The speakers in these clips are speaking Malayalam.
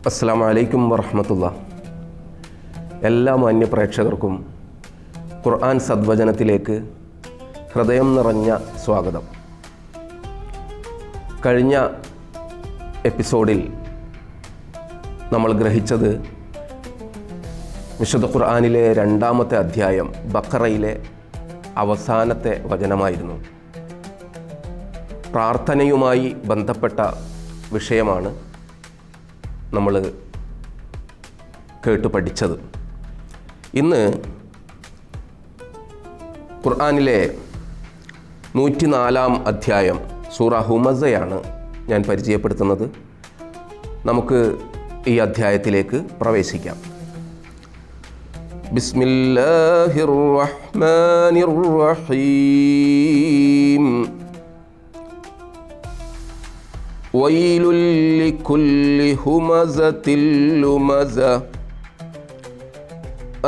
അസ്സലാമു അലൈക്കും വറഹ്മത്തുള്ളാഹി. എല്ലാ മാന്യ പ്രേക്ഷകർക്കും ഖുർആൻ സദ്വചനത്തിലേക്ക് ഹൃദയം നിറഞ്ഞ സ്വാഗതം. കഴിഞ്ഞ എപ്പിസോഡിൽ നമ്മൾ ഗ്രഹിച്ചത് വിശുദ്ധ ഖുർആനിലെ 2-ാമത്തെ അധ്യായം ബഖറയിലെ അവസാനത്തെ വചനമായിരുന്നു. പ്രാർത്ഥനയുമായി ബന്ധപ്പെട്ട വിഷയമാണ് നമ്മൾ കേട്ടു പഠിച്ചത്. ഇന്ന് ഖുർആനിലെ 104-ാം അധ്യായം സൂറ ഹുമസയാണ് ഞാൻ പരിചയപ്പെടുത്തുന്നത്. നമുക്ക് ഈ അധ്യായത്തിലേക്ക് പ്രവേശിക്കാം. ബിസ്മില്ലാഹിർ റഹ്മാനിർ റഹീം. വൈലുൽ ലികുല്ലി ഹുമസത്തിൽ ലുമസ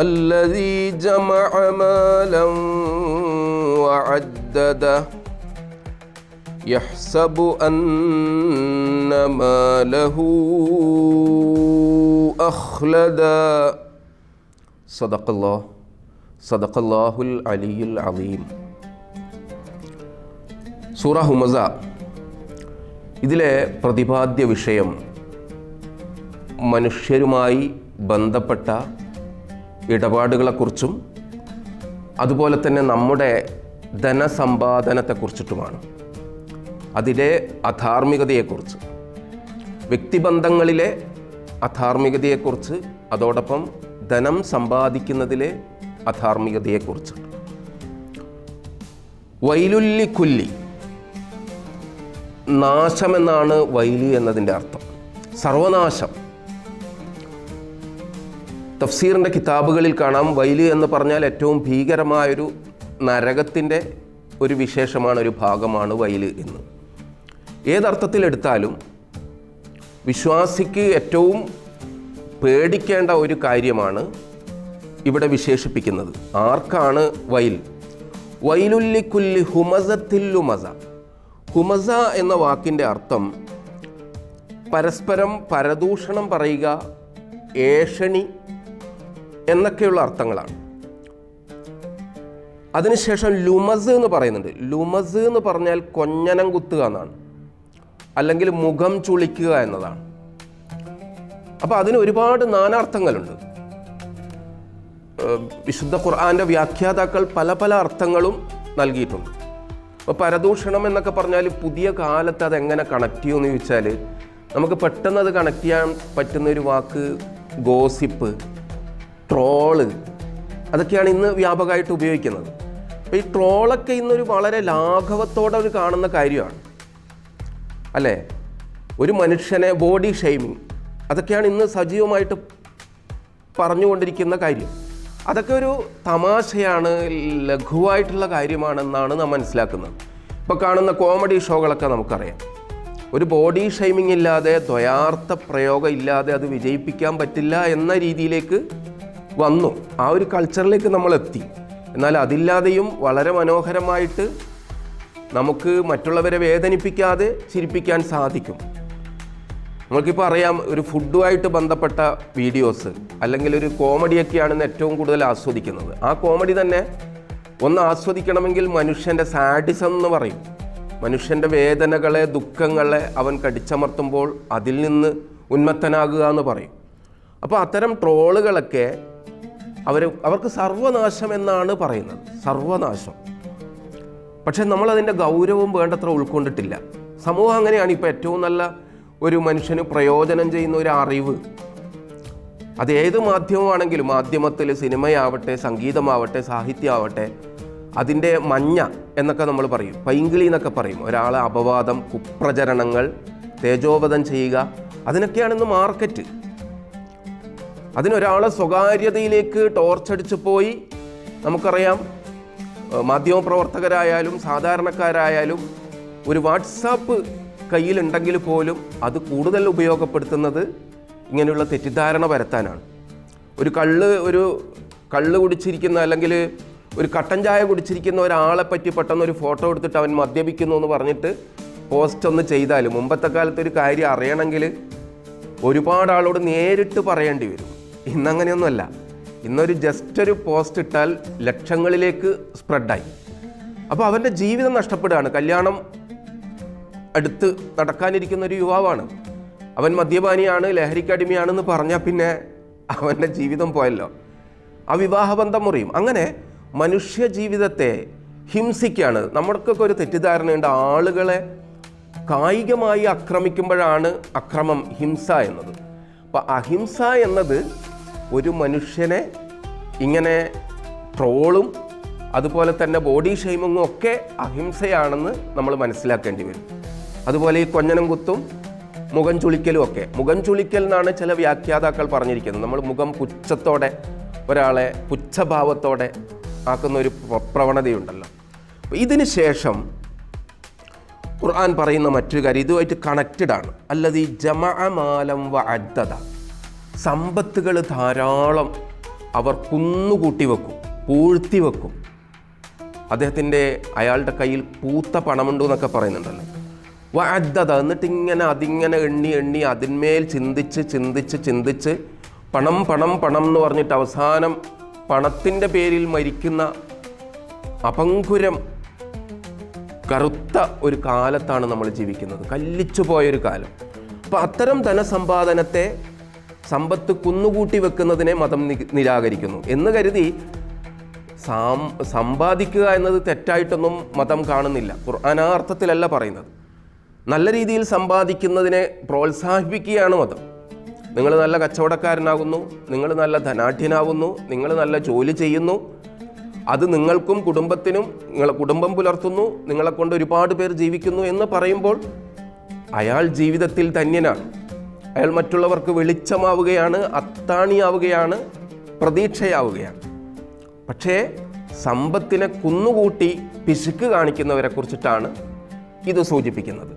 അല്ലദീ ജമഅ മാലൻ വഅദ്ദദ യഹ്സബു അന്ന മാലഹു അഖ്ലദ. സദഖല്ലാഹുൽ അലിയുൽ അലീം. സൂറ ഹുമസ, ഇതിലെ പ്രതിപാദ്യ വിഷയം മനുഷ്യരുമായി ബന്ധപ്പെട്ട ഇടപാടുകളെക്കുറിച്ചും അതുപോലെ തന്നെ നമ്മുടെ ധനസമ്പാദനത്തെക്കുറിച്ചിട്ടുമാണ്. അതിലെ അധാർമികതയെക്കുറിച്ച്, വ്യക്തിബന്ധങ്ങളിലെ അധാർമികതയെക്കുറിച്ച്, അതോടൊപ്പം ധനം സമ്പാദിക്കുന്നതിലെ അധാർമികതയെക്കുറിച്ച്. വൈലുല്ലി കുല്ലി, നാശമെന്നാണ് വൈലി എന്നതിൻ്റെ അർത്ഥം. സർവനാശം. തഫ്സീറിൻ്റെ കിതാബുകളിൽ കാണാം, വൈലി എന്ന് പറഞ്ഞാൽ ഏറ്റവും ഭീകരമായൊരു നരകത്തിൻ്റെ ഒരു വിശേഷമാണ്, ഒരു ഭാഗമാണ് വൈല് എന്ന്. ഏതർത്ഥത്തിലെടുത്താലും വിശ്വാസിക്ക് ഏറ്റവും പേടിക്കേണ്ട ഒരു കാര്യമാണ് ഇവിടെ വിശേഷിപ്പിക്കുന്നത്. ആർക്കാണ് വൈൽ? വൈലുല്ലിക്കുല്ലി ഹുമസത്തിൽ ലുമസ. ഹുമസ എന്ന വാക്കിൻ്റെ അർത്ഥം പരസ്പരം പരദൂഷണം പറയുക, ഏഷണി എന്നൊക്കെയുള്ള അർത്ഥങ്ങളാണ്. അതിനുശേഷം ലുമസ് എന്ന് പറയുന്നുണ്ട്. ലുമസ് എന്ന് പറഞ്ഞാൽ കൊഞ്ഞനം കുത്തുക എന്നാണ്, അല്ലെങ്കിൽ മുഖം ചുളിക്കുക എന്നതാണ്. അപ്പോൾ അതിന് ഒരുപാട് നാനാർത്ഥങ്ങളുണ്ട്. വിശുദ്ധ ഖുർആൻ്റെ വ്യാഖ്യാതാക്കൾ പല പല അർത്ഥങ്ങളും നൽകിയിട്ടുണ്ട്. അപ്പോൾ പരദൂഷണം എന്നൊക്കെ പറഞ്ഞാൽ പുതിയ കാലത്ത് അതെങ്ങനെ കണക്ട് ചെയ്യുമെന്ന് ചോദിച്ചാൽ നമുക്ക് പെട്ടെന്ന് അത് കണക്ട് ചെയ്യാൻ പറ്റുന്നൊരു വാക്ക് ഗോസിപ്പ്, ട്രോള്, അതൊക്കെയാണ് ഇന്ന് വ്യാപകമായിട്ട് ഉപയോഗിക്കുന്നത്. അപ്പോൾ ഈ ട്രോളൊക്കെ ഇന്നൊരു വളരെ ലാഘവത്തോടെ ഒരു കാണുന്ന കാര്യമാണ് അല്ലേ. ഒരു മനുഷ്യനെ ബോഡി ഷെയ്മിങ്, അതൊക്കെയാണ് ഇന്ന് സജീവമായിട്ട് പറഞ്ഞുകൊണ്ടിരിക്കുന്ന കാര്യം. അതൊക്കെ ഒരു തമാശയാണ്, ലഘുവായിട്ടുള്ള കാര്യമാണെന്നാണ് നാം മനസ്സിലാക്കുന്നത്. ഇപ്പോൾ കാണുന്ന കോമഡി ഷോകളൊക്കെ നമുക്കറിയാം, ഒരു ബോഡി ഷെയ്മിങ് ഇല്ലാതെ, ദ്വയാർത്ഥ പ്രയോഗം ഇല്ലാതെ അത് വിജയിപ്പിക്കാൻ പറ്റില്ല എന്ന രീതിയിലേക്ക് വന്നു. ആ ഒരു കൾച്ചറിലേക്ക് നമ്മൾ എത്തി. എന്നാൽ അതില്ലാതെയും വളരെ മനോഹരമായിട്ട് നമുക്ക് മറ്റുള്ളവരെ വേദനിപ്പിക്കാതെ ചിരിപ്പിക്കാൻ സാധിക്കും. നമുക്കിപ്പോൾ അറിയാം, ഒരു ഫുഡുമായിട്ട് ബന്ധപ്പെട്ട വീഡിയോസ് അല്ലെങ്കിൽ ഒരു കോമഡിയൊക്കെയാണ് ഏറ്റവും കൂടുതൽ ആസ്വദിക്കുന്നത്. ആ കോമഡി തന്നെ ഒന്ന് ആസ്വദിക്കണമെങ്കിൽ മനുഷ്യൻ്റെ സാഡിസം എന്ന് പറയും. മനുഷ്യൻ്റെ വേദനകളെ, ദുഃഖങ്ങളെ അവൻ കടിച്ചമർത്തുമ്പോൾ അതിൽ നിന്ന് ഉന്മത്തനാകുക എന്ന് പറയും. അപ്പോൾ അത്തരം ട്രോളുകളൊക്കെ അവർക്ക് സർവനാശം എന്നാണ് പറയുന്നത്, സർവനാശം. പക്ഷെ നമ്മളതിൻ്റെ ഗൗരവം വേണ്ടത്ര ഉൾക്കൊണ്ടിട്ടില്ല. സമൂഹം അങ്ങനെയാണ്. ഇപ്പോൾ ഏറ്റവും നല്ല ഒരു മനുഷ്യന് പ്രയോജനം ചെയ്യുന്ന ഒരു അറിവ്, അത് ഏത് മാധ്യമമാണെങ്കിലും, മാധ്യമത്തിൽ സിനിമയാവട്ടെ, സംഗീതമാവട്ടെ, സാഹിത്യമാവട്ടെ, അതിൻ്റെ മഞ്ഞ എന്നൊക്കെ നമ്മൾ പറയും, പൈങ്കിളി എന്നൊക്കെ പറയും. ഒരാളെ അപവാദം, കുപ്രചരണങ്ങൾ, തേജോവധം ചെയ്യുക, അതിനൊക്കെയാണിന്ന് മാർക്കറ്റ്. അതിനൊരാളെ സ്വകാര്യതയിലേക്ക് ടോർച്ചടിച്ച് പോയി, നമുക്കറിയാം, മാധ്യമപ്രവർത്തകരായാലും സാധാരണക്കാരായാലും ഒരു വാട്സാപ്പ് കയ്യിലുണ്ടെങ്കിൽ പോലും അത് കൂടുതൽ ഉപയോഗപ്പെടുത്തുന്നത് ഇങ്ങനെയുള്ള തെറ്റിദ്ധാരണ പരത്താനാണ്. ഒരു കള്ള് കുടിച്ചിരിക്കുന്ന അല്ലെങ്കിൽ ഒരു കട്ടൻ ചായ കുടിച്ചിരിക്കുന്ന ഒരാളെ പറ്റി പെട്ടെന്നൊരു ഫോട്ടോ എടുത്തിട്ട് അവൻ മദ്യപിക്കുന്നു എന്ന് പറഞ്ഞിട്ട് പോസ്റ്റ് ഒന്ന് ചെയ്താൽ, മുമ്പത്തെ കാലത്ത് ഒരു കാര്യം അറിയണമെങ്കിൽ ഒരുപാട് ആളോട് നേരിട്ട് പറയേണ്ടി വരും. ഇന്നങ്ങനെയൊന്നുമല്ല. ഇന്നൊരു ജസ്റ്റ് ഒരു പോസ്റ്റ് ഇട്ടാൽ ലക്ഷങ്ങളിലേക്ക് സ്പ്രെഡായി. അപ്പോൾ അവൻ്റെ ജീവിതം നഷ്ടപ്പെടുകയാണ്. കല്യാണം അടുത്ത് നടക്കാനിരിക്കുന്ന ഒരു യുവാവാണ്. അവൻ മദ്യപാനിയാണ്, ലഹരിക്കടിമയാണെന്ന് പറഞ്ഞാൽ പിന്നെ അവൻ്റെ ജീവിതം പോയല്ലോ. ആ വിവാഹബന്ധം മുറിയും. അങ്ങനെ മനുഷ്യ ജീവിതത്തെ ഹിംസിക്കുകയാണ്. നമ്മൾക്കൊക്കെ ഒരു തെറ്റിദ്ധാരണയുണ്ട്, ആളുകളെ കായികമായി ആക്രമിക്കുമ്പോഴാണ് അക്രമം ഹിംസ എന്നത്. അപ്പം അഹിംസ എന്നത് ഒരു മനുഷ്യനെ ഇങ്ങനെ ട്രോളും അതുപോലെ തന്നെ ബോഡി ഷെയ്മിങ്ങും ഒക്കെ അഹിംസയാണെന്ന് നമ്മൾ മനസ്സിലാക്കേണ്ടി വരും. അതുപോലെ ഈ കൊഞ്ഞനും കുത്തും മുഖം ചുളിക്കലും ഒക്കെ, മുഖം ചുളിക്കൽ എന്നാണ് ചില വ്യാഖ്യാതാക്കൾ പറഞ്ഞിരിക്കുന്നത്. നമ്മൾ മുഖം പുച്ഛത്തോടെ, ഒരാളെ പുച്ഛഭാവത്തോടെ ആക്കുന്ന ഒരു പ്രവണതയുണ്ടല്ലോ. ഇതിന് ശേഷം ഖുർആൻ പറയുന്ന മറ്റൊരു കാര്യം ഇതുമായിട്ട് കണക്റ്റഡ് ആണ്. അല്ലദീ ജമഅ മാലം വഅദ്ദദ. സമ്പത്തുകൾ ധാരാളം അവർ കുന്നുകൂട്ടി വെക്കും, പൂഴ്ത്തി വെക്കും. അയാളുടെ കയ്യിൽ പൂത്ത പണമുണ്ട് എന്നൊക്കെ പറയുന്നുണ്ടല്ലോ. വഅദ്ദദ, എന്നിട്ട് അതിങ്ങനെ എണ്ണി അതിന്മേൽ ചിന്തിച്ച് പണം എന്ന് പറഞ്ഞിട്ട് അവസാനം പണത്തിൻ്റെ പേരിൽ മരിക്കുന്ന അപങ്കുരം കറുത്ത ഒരു കാലത്താണ് നമ്മൾ ജീവിക്കുന്നത്, കല്ലിച്ചു പോയൊരു കാലം. അപ്പോൾ അത്തരം ധനസമ്പാദനത്തെ, സമ്പത്ത് കുന്നുകൂട്ടി വെക്കുന്നതിനെ മതം നിരാകരിക്കുന്നു എന്ന് കരുതി സമ്പാദിക്കുക എന്നത് തെറ്റായിട്ടൊന്നും മതം കാണുന്നില്ല. ഖുർആൻ ആ അർത്ഥത്തിലല്ല പറയുന്നത്. നല്ല രീതിയിൽ സമ്പാദിക്കുന്നതിനെ പ്രോത്സാഹിപ്പിക്കുകയാണ് മതം. നിങ്ങൾ നല്ല കച്ചവടക്കാരനാകുന്നു, നിങ്ങൾ നല്ല ധനാഢ്യനാകുന്നു, നിങ്ങൾ നല്ല ജോലി ചെയ്യുന്നു, അത് നിങ്ങൾക്കും കുടുംബത്തിനും, നിങ്ങളെ കുടുംബം പുലർത്തുന്നു, നിങ്ങളെ കൊണ്ട് ഒരുപാട് പേർ ജീവിക്കുന്നു എന്ന് പറയുമ്പോൾ അയാൾ ജീവിതത്തിൽ ധന്യനാണ്. അയാൾ മറ്റുള്ളവർക്ക് വെളിച്ചമാവുകയാണ്, അത്താണിയാവുകയാണ്, പ്രതീക്ഷയാവുകയാണ്. പക്ഷേ സമ്പത്തിനെ കുന്നുകൂട്ടി പിശുക്ക് കാണിക്കുന്നവരെ കുറിച്ചിട്ടാണ് ഇത് സൂചിപ്പിക്കുന്നത്.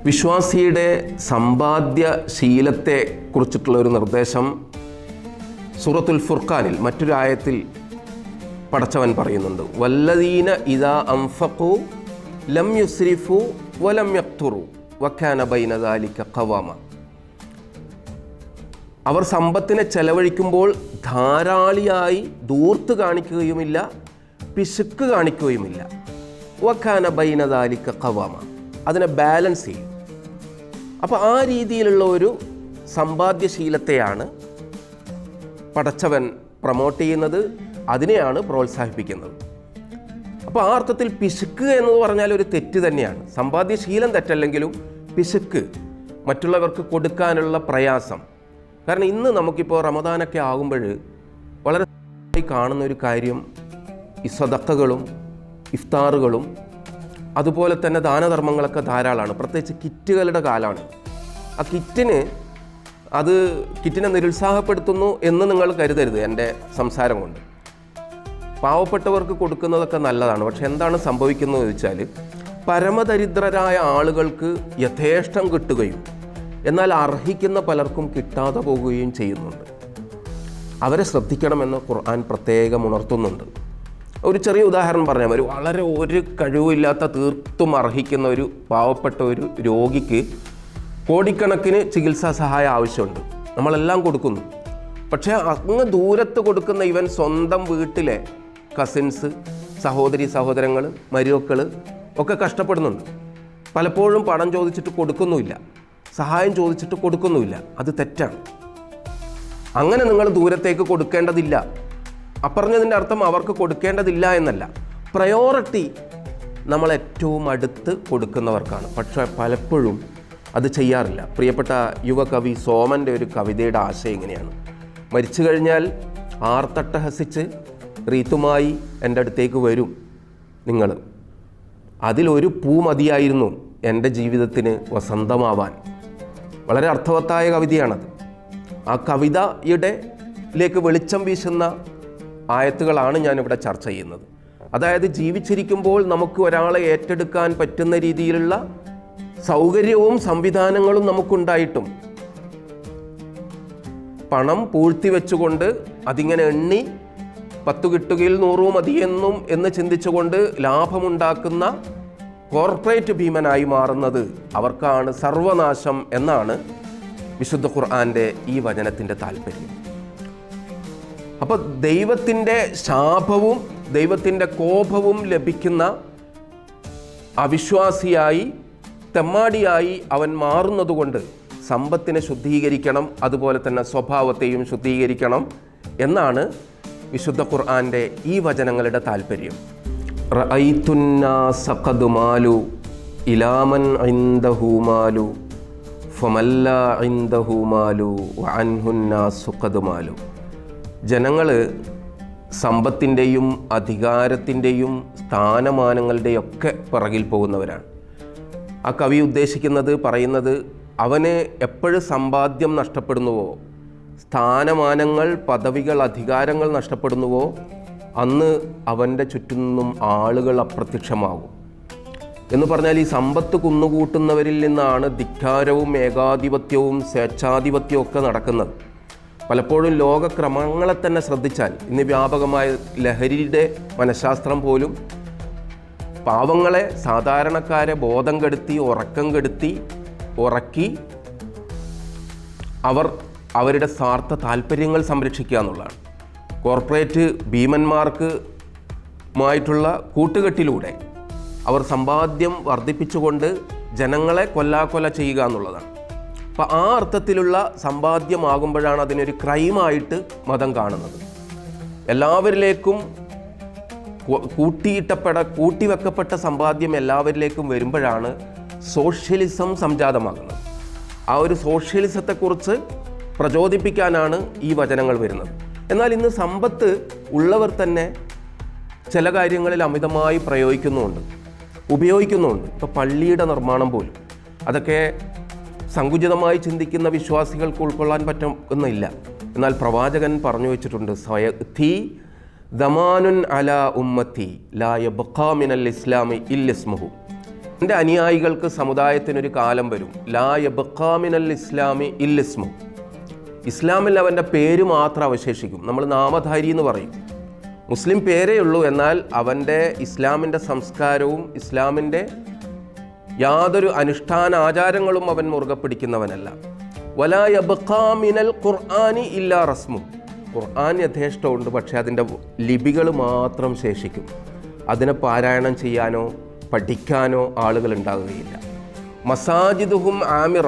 വിശ്വാസിയുടെ സമ്പാദ്യ ശീലത്തെ കുറിച്ചിട്ടുള്ള ഒരു നിർദ്ദേശം സൂറത്തുൽ ഫുർഖാനിൽ മറ്റൊരു ആയത്തിൽ പടച്ചവൻ പറയുന്നുണ്ട്. വല്ലദീന ഇദാ അൻഫഖു ലം യുസ്രിഫു വലം യഖ്തുറു വകാന ബൈന ദാലിക ഖവാമ. അവർ സമ്പത്തിനെ ചെലവഴിക്കുമ്പോൾ ധാരാളിയായി ധൂർത്ത് കാണിക്കുകയുമില്ല, പിശുക്ക് കാണിക്കുകയുമില്ല. വകാന ബൈന ദാലിക ഖവാമ, അതിനെ ബാലൻസ് ചെയ്യും. അപ്പോൾ ആ രീതിയിലുള്ള ഒരു സമ്പാദ്യശീലത്തെയാണ് പടച്ചവൻ പ്രൊമോട്ട് ചെയ്യുന്നത്, അതിനെയാണ് പ്രോത്സാഹിപ്പിക്കുന്നത്. അപ്പോൾ ആ അർത്ഥത്തിൽ പിശുക്ക് എന്ന് പറഞ്ഞാൽ ഒരു തെറ്റ് തന്നെയാണ്. സമ്പാദ്യശീലം തെറ്റല്ലെങ്കിലും പിശുക്ക്, മറ്റുള്ളവർക്ക് കൊടുക്കാനുള്ള പ്രയാസം. കാരണം ഇന്ന് നമുക്കിപ്പോൾ റമദാനൊക്കെ ആകുമ്പോൾ വളരെ കാണുന്ന ഒരു കാര്യം ഈ സദഖകളും ഇഫ്താറുകളും അതുപോലെ തന്നെ ദാനധർമ്മങ്ങളൊക്കെ ധാരാളമാണ്. പ്രത്യേകിച്ച് കിറ്റുകളുടെ കാലമാണ്. ആ കിറ്റിനെ നിരുത്സാഹപ്പെടുത്തുന്നു എന്ന് നിങ്ങൾ കരുതരുത് എൻ്റെ സംസാരം കൊണ്ട്. പാവപ്പെട്ടവർക്ക് കൊടുക്കുന്നതൊക്കെ നല്ലതാണ്. പക്ഷെ എന്താണ് സംഭവിക്കുന്നത് ചോദിച്ചാൽ, പരമദരിദ്രരായ ആളുകൾക്ക് യഥേഷ്ടം കിട്ടുകയും എന്നാൽ അർഹിക്കുന്ന പലർക്കും കിട്ടാതെ പോകുകയും ചെയ്യുന്നുണ്ട്. അവരെ ശ്രദ്ധിക്കണമെന്ന് ഖുർആൻ പ്രത്യേകം ഉണർത്തുന്നുണ്ട്. ഒരു ചെറിയ ഉദാഹരണം പറഞ്ഞാൽ മതി. വളരെ ഒരു കഴിവില്ലാത്ത, തീർത്തും അർഹിക്കുന്ന ഒരു പാവപ്പെട്ട ഒരു രോഗിക്ക് കോടിക്കണക്കിന് ചികിത്സാ സഹായം ആവശ്യമുണ്ട്. നമ്മളെല്ലാം കൊടുക്കുന്നു. പക്ഷേ അങ്ങ് ദൂരത്ത് കൊടുക്കുന്ന ഇവൻ സ്വന്തം വീട്ടിലെ കസിൻസ്, സഹോദരങ്ങൾ, മരുമക്കൾ ഒക്കെ കഷ്ടപ്പെടുന്നുണ്ട്. പലപ്പോഴും പണം ചോദിച്ചിട്ട് കൊടുക്കുന്നുമില്ല, സഹായം ചോദിച്ചിട്ട് കൊടുക്കുന്നുമില്ല. അത് തെറ്റാണ്. അങ്ങനെ നിങ്ങൾ ദൂരത്തേക്ക് കൊടുക്കേണ്ടതില്ല. അപ്പറഞ്ഞതിൻ്റെ അർത്ഥം അവർക്ക് കൊടുക്കേണ്ടതില്ല എന്നല്ല. പ്രയോറിറ്റി നമ്മൾ ഏറ്റവും അടുത്ത് കൊടുക്കുന്നവർക്കാണ്. പക്ഷേ പലപ്പോഴും അത് ചെയ്യാറില്ല. പ്രിയപ്പെട്ട യുവകവി സോമൻ്റെ ഒരു കവിതയുടെ ആശയം ഇങ്ങനെയാണ്: മരിച്ചു കഴിഞ്ഞാൽ ആർത്തട്ടഹസിച്ച് റീത്തുമായി എൻ്റെ അടുത്തേക്ക് വരും നിങ്ങൾ. അതിലൊരു പൂ മതിയായിരുന്നു എൻ്റെ ജീവിതത്തിന് വസന്തമാവാൻ. വളരെ അർത്ഥവത്തായ കവിതയാണത്. ആ കവിതയിലേക്ക് വെളിച്ചം വീശുന്ന ആയത്തുകളാണ് ഞാനിവിടെ ചർച്ച ചെയ്യുന്നത്. അതായത് ജീവിച്ചിരിക്കുമ്പോൾ നമുക്ക് ഒരാളെ ഏറ്റെടുക്കാൻ പറ്റുന്ന രീതിയിലുള്ള സൗകര്യവും സംവിധാനങ്ങളും നമുക്കുണ്ടായിട്ടും പണം പൂഴ്ത്തി വെച്ചുകൊണ്ട് അതിങ്ങനെ എണ്ണി 10 കിട്ടുകയിൽ 100 മതിയെന്നും എന്ന് ചിന്തിച്ചുകൊണ്ട് ലാഭമുണ്ടാക്കുന്ന കോർപ്പറേറ്റ് ഭീമനായി മാറുന്നത് അവർക്കാണ് സർവനാശം എന്നാണ് വിശുദ്ധ ഖുർആൻ്റെ ഈ വചനത്തിൻ്റെ താല്പര്യം. അപ്പോൾ ദൈവത്തിൻ്റെ ശാപവും ദൈവത്തിൻ്റെ കോപവും ലഭിക്കുന്ന അവിശ്വാസിയായി തെമ്മാടിയായി അവൻ മാറുന്നതുകൊണ്ട് സമ്പത്തിനെ ശുദ്ധീകരിക്കണം, അതുപോലെ തന്നെ സ്വഭാവത്തെയും ശുദ്ധീകരിക്കണം എന്നാണ് വിശുദ്ധ ഖുർആൻ്റെ ഈ വചനങ്ങളുടെ താല്പര്യം. റഅയ്തുന്നാസ ഖദ് മാലു ഇലാ മൻ ഇൻദഹു മാലു ഫമല്ലാ ഇൻദഹു മാലു വഅൻഹുന്നാസു ഖദ് മാലു. ജനങ്ങൾ സമ്പത്തിൻ്റെയും അധികാരത്തിൻ്റെയും സ്ഥാനമാനങ്ങളുടെയും ഒക്കെ പിറകിൽ പോകുന്നവരാണ്. ആ കവി ഉദ്ദേശിക്കുന്നത്, പറയുന്നത്, അവന് എപ്പോഴും സമ്പാദ്യം നഷ്ടപ്പെടുന്നുവോ, സ്ഥാനമാനങ്ങൾ, പദവികൾ, അധികാരങ്ങൾ നഷ്ടപ്പെടുന്നുവോ, അന്ന് അവൻ്റെ ചുറ്റും നിന്നും ആളുകൾ അപ്രത്യക്ഷമാകും എന്ന് പറഞ്ഞാൽ ഈ സമ്പത്ത് കുന്നുകൂട്ടുന്നവരിൽ നിന്നാണ് ധിക്കാരവും ഏകാധിപത്യവും സ്വേച്ഛാധിപത്യവും ഒക്കെ നടക്കുന്നത്. പലപ്പോഴും ലോകക്രമങ്ങളെ തന്നെ ശ്രദ്ധിച്ചാൽ ഇന്ന് വ്യാപകമായ ലഹരിയുടെ മനഃശാസ്ത്രം പോലും പാവങ്ങളെ, സാധാരണക്കാരെ ബോധം കെടുത്തി, ഉറക്കം കെടുത്തി, ഉറക്കി അവരുടെ സ്വാർത്ഥ താല്പര്യങ്ങൾ സംരക്ഷിക്കുക എന്നുള്ളതാണ്. കോർപ്പറേറ്റ് ഭീമന്മാർക്കുമായിട്ടുള്ള കൂട്ടുകെട്ടിലൂടെ അവർ സമ്പാദ്യം വർദ്ധിപ്പിച്ചുകൊണ്ട് ജനങ്ങളെ കൊല്ലാക്കൊല ചെയ്യുക എന്നുള്ളതാണ്. അപ്പോൾ ആ അർത്ഥത്തിലുള്ള സമ്പാദ്യമാകുമ്പോഴാണ് അതിനൊരു ക്രൈമായിട്ട് മതം കാണുന്നത്. എല്ലാവരിലേക്കും കൂട്ടിവെക്കപ്പെട്ട സമ്പാദ്യം എല്ലാവരിലേക്കും വരുമ്പോഴാണ് സോഷ്യലിസം സംജാതമാകുന്നത്. ആ ഒരു സോഷ്യലിസത്തെക്കുറിച്ച് പ്രചോദിപ്പിക്കാനാണ് ഈ വചനങ്ങൾ വരുന്നത്. എന്നാൽ ഇന്ന് സമ്പത്ത് ഉള്ളവർ തന്നെ ചില കാര്യങ്ങളിൽ അമിതമായി ഉപയോഗിക്കുന്നുമുണ്ട്. ഇപ്പോൾ പള്ളിയുടെ നിർമ്മാണം പോലും അതൊക്കെ സങ്കുചിതമായി ചിന്തിക്കുന്ന വിശ്വാസികൾക്ക് ഉൾക്കൊള്ളാൻ പറ്റുന്നില്ല. എന്നാൽ പ്രവാചകൻ പറഞ്ഞു വെച്ചിട്ടുണ്ട്, സ്വയത്തി ദമാനുൻ അലാ ഉമ്മത്തി ലാ യബ്ഖാ മിനൽ ഇസ്ലാമി ഇല്ലിസ്മുഹു. എൻ്റെ അനുയായികൾക്ക്, സമുദായത്തിനൊരു കാലം വരും, ലാ യബ്ഖാ മിനൽ ഇസ്ലാമി ഇല്ലിസ്മുഹു, ഇസ്ലാമിൽ അവൻ്റെ പേര് മാത്രം അവശേഷിക്കും. നമ്മൾ നാമധാരി എന്ന് പറയും, മുസ്ലിം പേരേ ഉള്ളൂ, എന്നാൽ അവൻ്റെ ഇസ്ലാമിൻ്റെ സംസ്കാരവും ഇസ്ലാമിൻ്റെ യാതൊരു അനുഷ്ഠാന ആചാരങ്ങളും അവൻ മുറുകെ പിടിക്കുന്നവനല്ല. വലാ യബ്ഖാ മിനൽ ഖുർആനി ഇല്ലാ റസ്മു, ഖുർആൻ യഥേഷ്ടമുണ്ട്, പക്ഷേ അതിൻ്റെ ലിപികൾ മാത്രം ശേഷിക്കും. അതിനെ പാരായണം ചെയ്യാനോ പഠിക്കാനോ ആളുകൾ ഉണ്ടാകുകയില്ല. മസാജിദുഹും ആമിറ,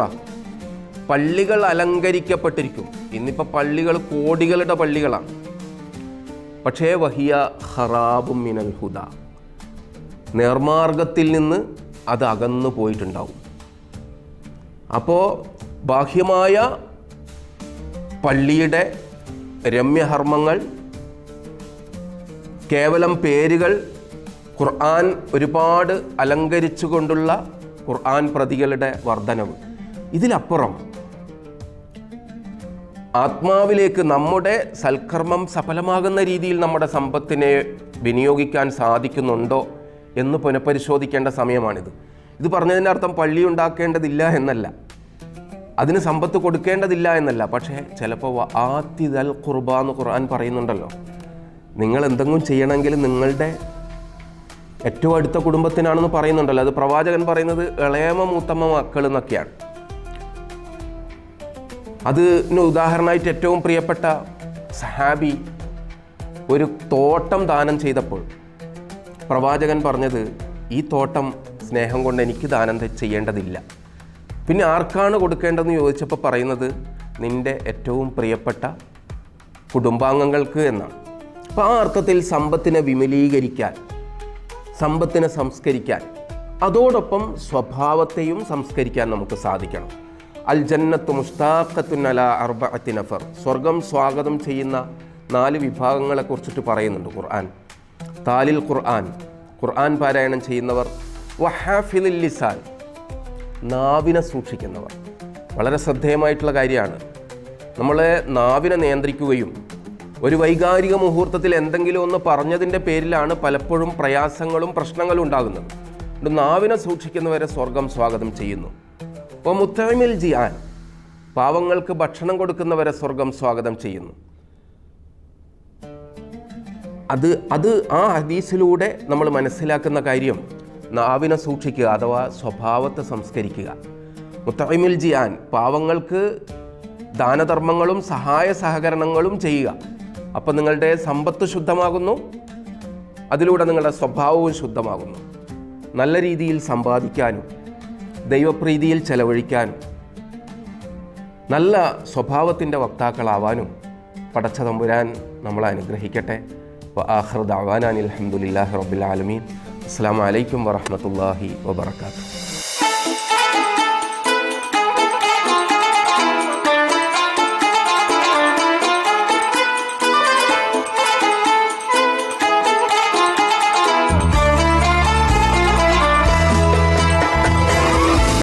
പള്ളികൾ അലങ്കരിക്കപ്പെട്ടിരിക്കും. ഇന്നിപ്പോൾ പള്ളികൾ കോടികളുടെ പള്ളികളാണ്, പക്ഷേ വഹിയ ഖറാബും മിനൽ ഹുദ, നേർമാർഗത്തിൽ നിന്ന് അത് അകന്നു പോയിട്ടുണ്ടാവും. അപ്പോൾ ബാഹ്യമായ പള്ളിയുടെ രമ്യഹർമ്മങ്ങൾ, കേവലം പേരുകൾ, ഖുർആൻ ഒരുപാട് അലങ്കരിച്ചുകൊണ്ടുള്ള ഖുർആൻ പ്രതികളുടെ വർധനവ്, ഇതിലപ്പുറം ആത്മാവിലേക്ക് നമ്മുടെ സൽക്കർമ്മം സഫലമാകുന്ന രീതിയിൽ നമ്മുടെ സമ്പത്തിനെ വിനിയോഗിക്കാൻ സാധിക്കുന്നുണ്ടോ എന്ന് പുനഃപരിശോധിക്കേണ്ട സമയമാണിത്. ഇത് പറഞ്ഞതിൻ്റെ അർത്ഥം പള്ളി ഉണ്ടാക്കേണ്ടതില്ല എന്നല്ല, അതിന് സമ്പത്ത് കൊടുക്കേണ്ടതില്ല എന്നല്ല. പക്ഷേ ചിലപ്പോൾ ആത്തി ദൽ ഖുർബ എന്ന് ഖുർആൻ പറയുന്നുണ്ടല്ലോ, നിങ്ങൾ എന്തെങ്കിലും ചെയ്യണമെങ്കിൽ നിങ്ങളുടെ ഏറ്റവും അടുത്ത കുടുംബത്തിനാണെന്ന് പറയുന്നുണ്ടല്ലോ. അത് പ്രവാചകൻ പറയുന്നത് ഇളയമ മൂത്തമ്മ മക്കൾ എന്നൊക്കെയാണ്. അതിന് ഉദാഹരണമായിട്ട് ഏറ്റവും പ്രിയപ്പെട്ട സഹാബി ഒരു തോട്ടം ദാനം ചെയ്തപ്പോൾ പ്രവാചകൻ പറഞ്ഞത്, ഈ തോട്ടം സ്നേഹം കൊണ്ട് എനിക്ക് ദാനം ചെയ്യേണ്ടതില്ല, പിന്നെ ആർക്കാണ് കൊടുക്കേണ്ടതെന്ന് ചോദിച്ചപ്പോൾ പറയുന്നത് നിൻ്റെ ഏറ്റവും പ്രിയപ്പെട്ട കുടുംബാംഗങ്ങൾക്ക് എന്നാണ്. അപ്പോൾ ആ അർത്ഥത്തിൽ സമ്പത്തിനെ വിമലീകരിക്കാൻ, സമ്പത്തിനെ സംസ്കരിക്കാൻ, അതോടൊപ്പം സ്വഭാവത്തെയും സംസ്കരിക്കാൻ നമുക്ക് സാധിക്കണം. അൽ ജന്നത്തു മുസ്താഖത്തുൻ അലാ അർബഅത്തി നഫർ, സ്വർഗം സ്വാഗതം ചെയ്യുന്ന 4 വിഭാഗങ്ങളെക്കുറിച്ചിട്ട് പറയുന്നുണ്ട് ഖുർആൻ. താലിൽ ഖുർആൻ, ഖുർആൻ പാരായണം ചെയ്യുന്നവർ, വഹാഫിലിൽ ലിസാൻ, നാവിനെ സൂക്ഷിക്കുന്നവർ. വളരെ ശ്രദ്ധേയമായിട്ടുള്ള കാര്യമാണ്. നമ്മളെ നാവിനെ നിയന്ത്രിക്കുകയും ഒരു വൈകാരിക മുഹൂർത്തത്തിൽ എന്തെങ്കിലും ഒന്ന് പറഞ്ഞതിൻ്റെ പേരിലാണ് പലപ്പോഴും പ്രയാസങ്ങളും പ്രശ്നങ്ങളും ഉണ്ടാകുന്നത്. നാവിനെ സൂക്ഷിക്കുന്നവരെ സ്വർഗം സ്വാഗതം ചെയ്യുന്നു. അപ്പോൾ മുത്തഇമിൽ ജിആൻ, പാവങ്ങൾക്ക് ഭക്ഷണം കൊടുക്കുന്നവരെ സ്വർഗം സ്വാഗതം ചെയ്യുന്നു. അത് ആ ഹദീസിലൂടെ നമ്മൾ മനസ്സിലാക്കുന്ന കാര്യം നാവിനെ സൂക്ഷിക്കുക അഥവാ സ്വഭാവത്തെ സംസ്കരിക്കുക. മുത്തഇമിൽ ജിആൻ, പാവങ്ങൾക്ക് ദാനധർമ്മങ്ങളും സഹായ സഹകരണങ്ങളും ചെയ്യുക. അപ്പം നിങ്ങളുടെ സമ്പത്ത് ശുദ്ധമാകുന്നു, അതിലൂടെ നിങ്ങളുടെ സ്വഭാവവും ശുദ്ധമാകുന്നു. നല്ല രീതിയിൽ സമ്പാദിക്കാനും ദൈവപ്രീതിയിൽ ചെലവഴിക്കാനും നല്ല സ്വഭാവത്തിൻ്റെ വക്താക്കളാവാനും പടച്ച തമ്പുരാൻ നമ്മളെ അനുഗ്രഹിക്കട്ടെ. ആഖിറു ദഅ്വാനാ അൽഹംദുലില്ലാഹി റബ്ബിൽ ആലമീൻ. അസ്സലാമു അലൈക്കും വറഹ്മത്തുള്ളാഹി വബറകാതുഹു.